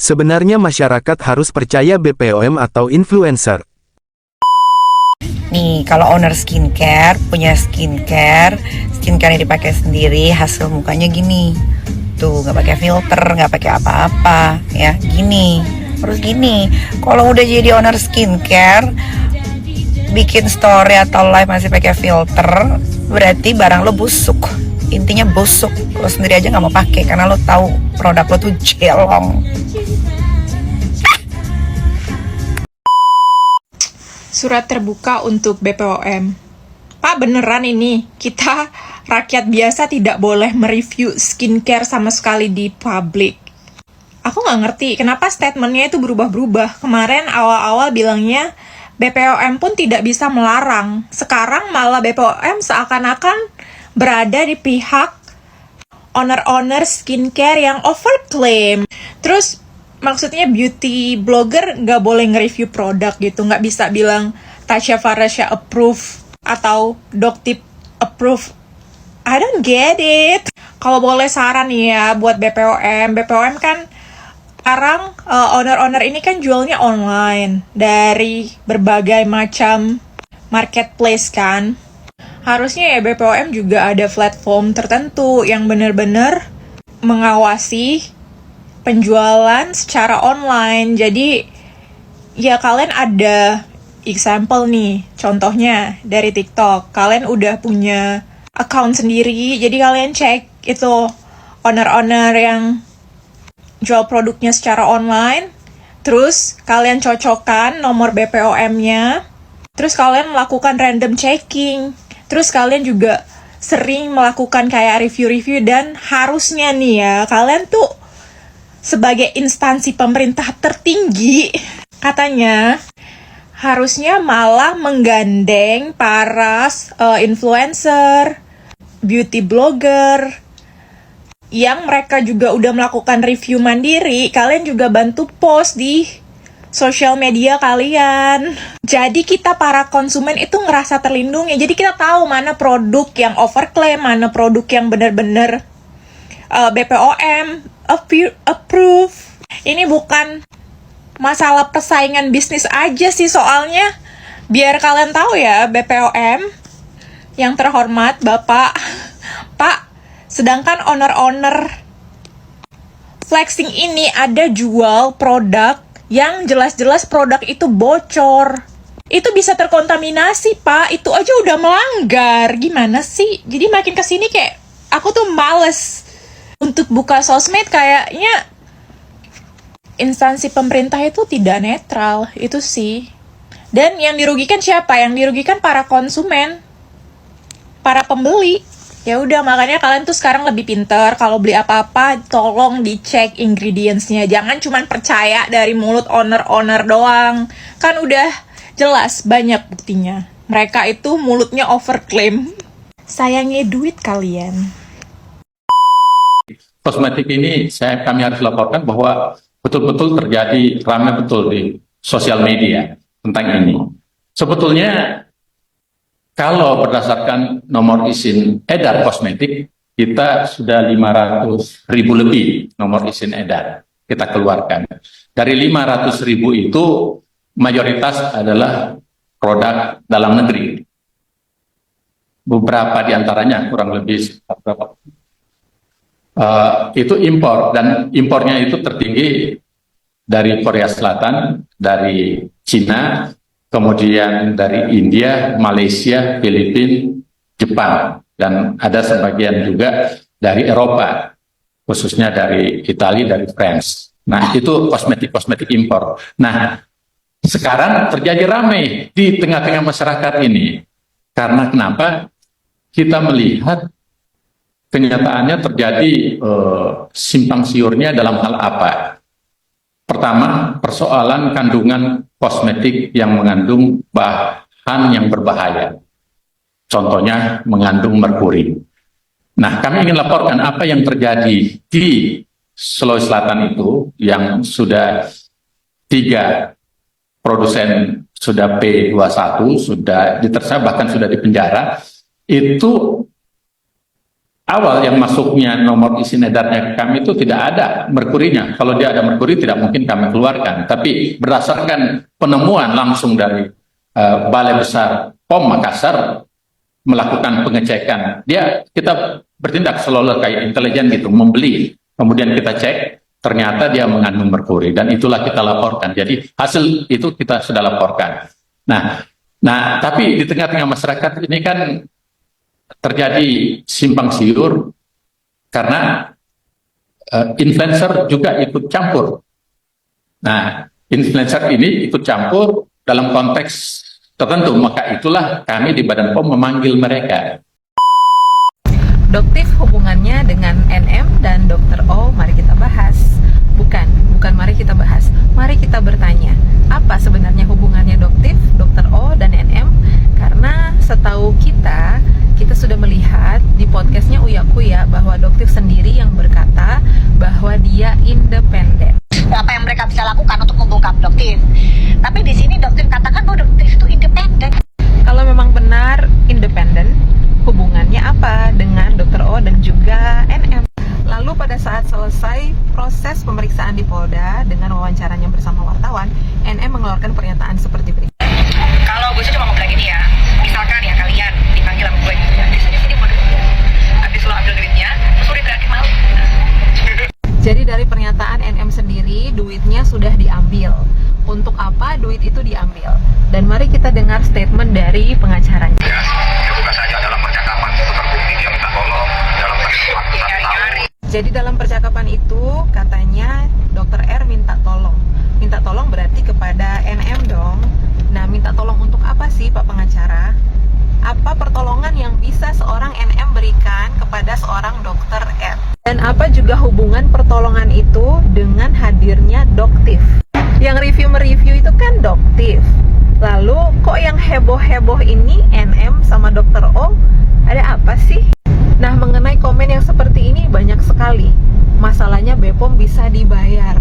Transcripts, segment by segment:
Sebenarnya masyarakat harus percaya BPOM atau influencer. Nih, kalau owner skincare, punya skincare yang dipakai sendiri, hasil mukanya gini. Tuh, nggak pakai filter, nggak pakai apa-apa, ya, gini. Terus gini, kalau udah jadi owner skincare, bikin story atau live masih pakai filter, berarti barang lo busuk. Intinya busuk, lo sendiri aja nggak mau pakai karena lo tahu produk lo tuh jelong. Surat terbuka untuk BPOM. Pak, beneran ini, kita rakyat biasa tidak boleh mereview skincare sama sekali di publik. Aku nggak ngerti kenapa statementnya itu berubah-berubah. Kemarin awal-awal bilangnya BPOM pun tidak bisa melarang. Sekarang malah BPOM seakan-akan berada di pihak owner-owner skincare yang overclaim. Terus maksudnya beauty blogger nggak boleh nge-review produk gitu, nggak bisa bilang Tasya Farasya approve atau Doktip approve. I don't get it. Kalau boleh saran ya buat BPOM, BPOM kan sekarang owner-owner ini kan jualnya online dari berbagai macam marketplace kan. Harusnya ya BPOM juga ada platform tertentu yang benar-benar mengawasi penjualan secara online. Jadi ya kalian ada example nih, contohnya dari TikTok. Kalian udah punya account sendiri, jadi kalian cek itu owner-owner yang jual produknya secara online. Terus kalian cocokkan nomor BPOM-nya. Terus kalian melakukan random checking. Terus kalian juga sering melakukan kayak review-review, dan harusnya nih ya, kalian tuh sebagai instansi pemerintah tertinggi, katanya harusnya malah menggandeng para influencer, beauty blogger, yang mereka juga udah melakukan review mandiri. Kalian juga bantu post di sosial media kalian. Jadi kita para konsumen itu ngerasa terlindungi. Jadi kita tahu mana produk yang overclaim, mana produk yang benar-benar BPOM approve. Ini bukan masalah persaingan bisnis aja sih soalnya. Biar kalian tahu ya, BPOM yang terhormat Bapak, Pak, sedangkan owner-owner flexing ini ada jual produk yang jelas-jelas produk itu bocor. Itu bisa terkontaminasi, Pak. Itu aja udah melanggar. Gimana sih? Jadi makin kesini kayak aku tuh males untuk buka sosmed. Kayaknya instansi pemerintah itu tidak netral, itu sih. Dan yang dirugikan siapa? Yang dirugikan para konsumen, para pembeli. Ya udah, makanya kalian tuh sekarang lebih pinter. Kalau beli apa-apa, tolong dicek ingredients-nya. Jangan cuma percaya dari mulut owner-owner doang. Kan udah jelas banyak buktinya. Mereka itu mulutnya overclaim. Sayangnya duit kalian. Kosmetik ini kami harus laporkan bahwa betul-betul terjadi ramai betul di sosial media tentang ini. Sebetulnya kalau berdasarkan nomor izin edar kosmetik, kita sudah 500.000 lebih nomor izin edar kita keluarkan. Dari 500.000 itu mayoritas adalah produk dalam negeri. Beberapa di antaranya kurang lebih berapa? Itu impor, dan impornya itu tertinggi dari Korea Selatan, dari Cina, kemudian dari India, Malaysia, Filipina, Jepang, dan ada sebagian juga dari Eropa, khususnya dari Italia, dari France. Nah, itu kosmetik impor. Nah, sekarang terjadi ramai di tengah-tengah masyarakat ini. Karena kenapa? Kita melihat kenyataannya terjadi simpang siurnya dalam hal apa? Pertama, persoalan kandungan kosmetik yang mengandung bahan yang berbahaya. Contohnya mengandung merkuri. Nah, kami ingin laporkan apa yang terjadi di Sulawesi Selatan itu, yang sudah 3 produsen sudah P21, sudah ditersangka, bahkan sudah dipenjara. Itu awal yang masuknya nomor izin edarnya ke kami itu tidak ada merkurinya. Kalau dia ada merkuri tidak mungkin kami keluarkan. Tapi berdasarkan penemuan langsung dari Balai Besar POM Makassar melakukan pengecekan, kita bertindak selalu kayak intelijen gitu, membeli, kemudian kita cek, ternyata dia mengandung merkuri dan itulah kita laporkan. Jadi hasil itu kita sudah laporkan. Nah, tapi di tengah-tengah masyarakat ini kan terjadi simpang siur karena influencer juga ikut campur. Nah, influencer ini ikut campur dalam konteks tertentu, maka itulah kami di Badan POM memanggil mereka. Doktif hubungannya dengan NM dan Dr. O, mari kita bahas. Bukan mari kita bahas. Mari kita bertanya, apa sebenarnya hubungannya Doktif, Dr. O, dan NM? Karena setahu kita sudah melihat di podcastnya Uya Kuya bahwa Doktif sendiri yang berkata bahwa dia independen. Apa yang mereka bisa lakukan untuk membungkam Doktif. Tapi di sini Doktif katakan bahwa Doktif itu independen. Kalau memang benar independen, hubungannya apa dengan Dr. O dan juga NM? Lalu pada saat selesai proses pemeriksaan di Polda dengan wawancaranya bersama wartawan, NM mengeluarkan pernyataan seperti berikut. Kalau gue sih cuma mau bilang gini ya, misalkan ya kalian dipanggil sama gue, di sini mau duit, habis lo ambil duitnya, terus udah berarti mau. Jadi dari pernyataan NM sendiri, duitnya sudah diambil. Untuk apa duit itu diambil? Dan mari kita dengar statement dari pengacaranya. Ya bukan saja dalam percakapan itu terbukti dia minta tolong dalam waktu 1 tahun. Jadi dalam percakapan itu katanya Dr. R minta tolong. Minta tolong berarti kepada NM dong. Nah, minta tolong untuk apa sih Pak pengacara? Apa pertolongan yang bisa seorang NM berikan kepada seorang Dr. R? Dan apa juga hubungan pertolongan itu dengan hadirnya Doktif? Yang mereview itu kan Doktif. Lalu kok yang heboh-heboh ini NM sama Dr. O? Ada apa sih? Nah, mengenai komen yang seperti ini banyak sekali. Masalahnya BPOM bisa dibayar.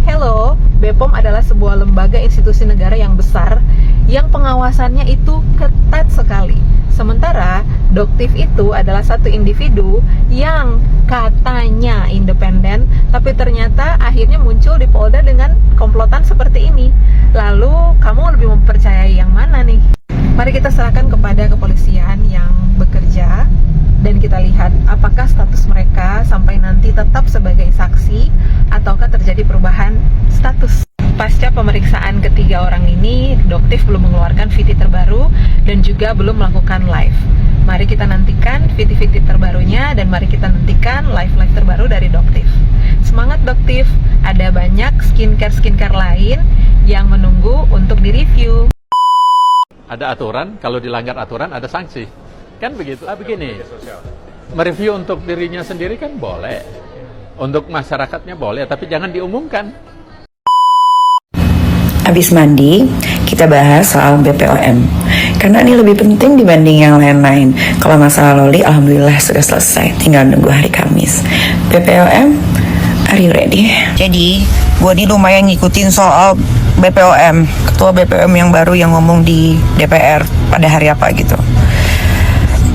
Hello, BPOM adalah sebuah lembaga institusi negara yang besar yang pengawasannya itu ketat sekali. Sementara Doktif itu adalah satu individu yang katanya independen, tapi ternyata akhirnya muncul di Polda dengan komplotan seperti ini. Lalu kamu lebih mempercayai yang mana nih? Mari kita serahkan kepada kepolisian yang bekerja dan kita lihat apakah status mereka sampai nanti tetap sebagai saksi ataukah terjadi perubahan status. Pasca pemeriksaan ketiga orang ini, Doktif belum mengeluarkan VT terbaru dan juga belum melakukan live. Mari kita nantikan VT-VT terbarunya dan mari kita nantikan live-live terbaru dari Doktif. Semangat Doktif, ada banyak skincare lain yang menunggu untuk direview. Ada aturan, kalau dilanggar aturan ada sanksi. Kan begitu. Begini, mereview untuk dirinya sendiri kan boleh. Untuk masyarakatnya boleh, tapi jangan diumumkan. Habis mandi, kita bahas soal BPOM. Karena ini lebih penting dibanding yang lain-lain. Kalau masalah Loli, alhamdulillah sudah selesai. Tinggal nunggu hari Kamis. BPOM, are you ready? Jadi, gue ini lumayan ngikutin soal BPOM. Ketua BPOM yang baru yang ngomong di DPR pada hari apa gitu.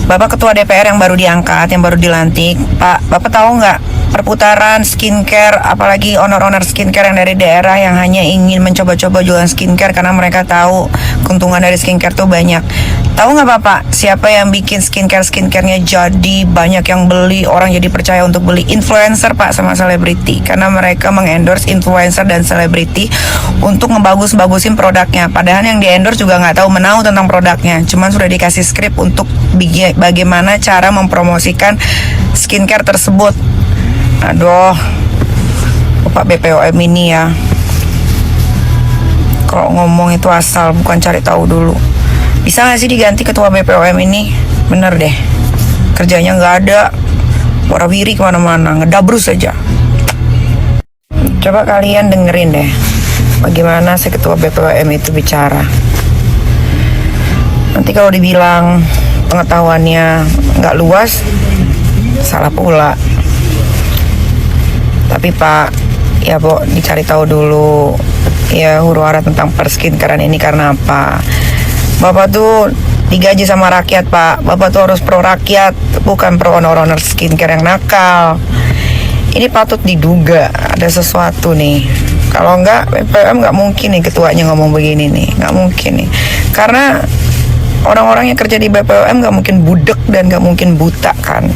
Bapak Ketua DPR yang baru diangkat, yang baru dilantik. Pak, Bapak tahu nggak perputaran skincare, apalagi owner-owner skincare yang dari daerah yang hanya ingin mencoba-coba jualan skincare karena mereka tahu keuntungan dari skincare tuh banyak. Tahu nggak Bapak, siapa yang bikin skincare-nya jadi banyak yang beli, orang jadi percaya untuk beli? Influencer Pak sama selebriti, karena mereka mengendorse influencer dan selebriti untuk ngebagus-bagusin produknya. Padahal yang di-endorse juga nggak tahu menahu tentang produknya, cuman sudah dikasih skrip untuk bagaimana cara mempromosikan skincare tersebut. Aduh, Bapak BPOM ini ya, kalau ngomong itu asal, bukan cari tahu dulu. Bisa gak sih diganti ketua BPOM ini? Bener deh, kerjanya nggak ada, warawiri kemana-mana, ngedabrus aja. Coba kalian dengerin deh, bagaimana si ketua BPOM itu bicara. Nanti kalau dibilang pengetahuannya nggak luas, salah pula. Tapi Pak, ya Bu, dicari tahu dulu ya huru-hara tentang perskincarean ini karena apa. Bapak tuh digaji sama rakyat, Pak. Bapak tuh harus pro rakyat, bukan pro owner skincare yang nakal. Ini patut diduga ada sesuatu nih. Kalau enggak, BPOM nggak mungkin nih ketuanya ngomong begini nih, nggak mungkin nih. Karena orang-orang yang kerja di BPOM nggak mungkin budek dan nggak mungkin buta kan.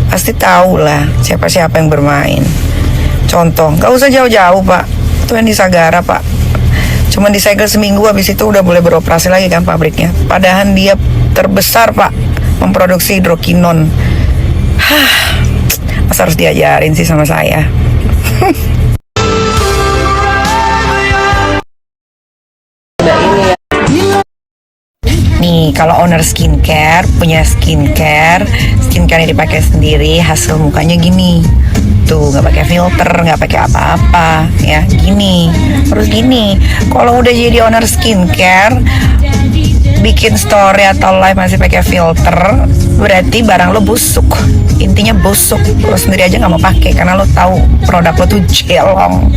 Pasti tahu lah siapa-siapa yang bermain. Contoh, nggak usah jauh-jauh, Pak. Itu yang di Sagara, Pak. Cuman disegel seminggu, habis itu udah boleh beroperasi lagi kan pabriknya. Padahal dia terbesar, Pak, memproduksi hidrokinon. Masa harus diajarin sih sama saya. Nih, kalau owner skincare punya skincare yang dipakai sendiri, hasil mukanya gini. Tuh, nggak pakai filter, nggak pakai apa-apa, ya gini. Terus gini, kalau udah jadi owner skincare, bikin story atau live masih pakai filter, berarti barang lo busuk. Intinya busuk. Lo sendiri aja nggak mau pakai karena lo tahu produk lo tuh jelong.